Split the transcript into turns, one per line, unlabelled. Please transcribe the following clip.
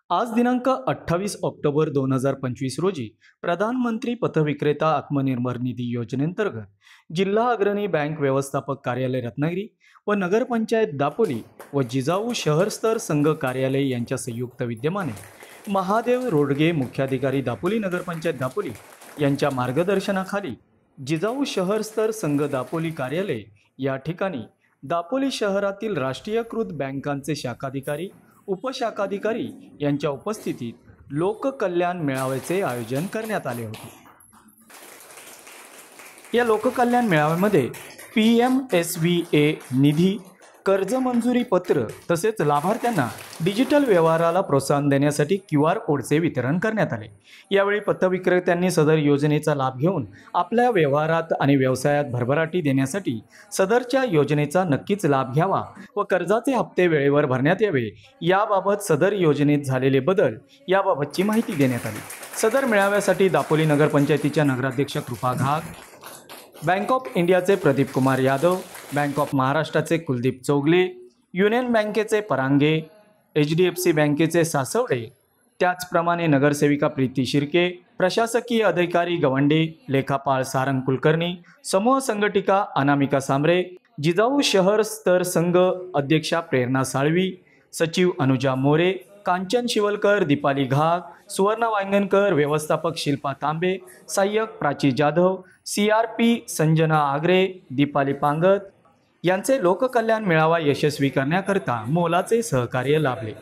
आज दिनांक 28 ऑक्टोबर 2025 रोजी प्रधानमंत्री पथविक्रेता आत्मनिर्भर निधी योजनेअंतर्गत जिल्हा अग्रणी बँक व्यवस्थापक कार्यालय रत्नागिरी व नगरपंचायत दापोली व जिजाऊ शहर स्तर संघ कार्यालय यांच्या संयुक्त विद्यमाने महादेव रोडगे मुख्याधिकारी दापोली नगरपंचायत दापोली यांच्या मार्गदर्शनाखाली जिजाऊ शहर स्तर संघ दापोली कार्यालय या ठिकाणी दापोली शहरातील राष्ट्रीयकृत बँकांचे शाखाधिकारी उपशाखाधिकारी यांच्या उपस्थितीत लोककल्याण मेळाव्याचे आयोजन करण्यात आले होते। या लोककल्याण मेळाव्यामध्ये PMSVA निधी, कर्ज मंजुरी पत्र तसेच लाभार्थ्यांना डिजिटल व्यवहाराला प्रोत्साहन देण्यासाठी QR कोडचे वितरण करण्यात आले। यावेळी पथविक्रेत्यांनी सदर योजनेचा लाभ घेऊन आपल्या व्यवहारात आणि व्यवसायात भरभराटी देण्यासाठी सदरच्या योजनेचा नक्कीच लाभ घ्यावा व कर्जाचे हप्ते वेळेवर भरण्यात यावे याबाबत सदर योजनेत झालेले बदल याबाबतची माहिती देण्यात आली। सदर मेळाव्यासाठी दापोली नगरपंचायतीच्या नगराध्यक्ष कृपा घाग, बँक ऑफ इंडियाचे प्रदीप कुमार यादव, बँक ऑफ महाराष्ट्राचे कुलदीप चौगले, युनियन बँकेचे परांगे, HDFC बँकेचे सासवडे, त्याचप्रमाणे नगरसेविका प्रीती शिर्के, प्रशासकीय अधिकारी गवंडे, लेखापाल सारंग कुलकर्णी, समूह संघटिका अनामिका सांबरे, जिजाऊ शहर स्तर संघ अध्यक्षा प्रेरणा साळवी, सचिव अनुजा मोरे, कांचन शिवलकर, दीपाली घाग, सुवर्ण वांगणकर, व्यवस्थापक शिल्पा तांबे, सहाय्यक प्राची जाधव, CRP संजना आगरे, दीपाली पांगत यांचे लोककल्याण मेळावा यशस्वी करण्याकरता मोलाचे सहकार्य लाभले।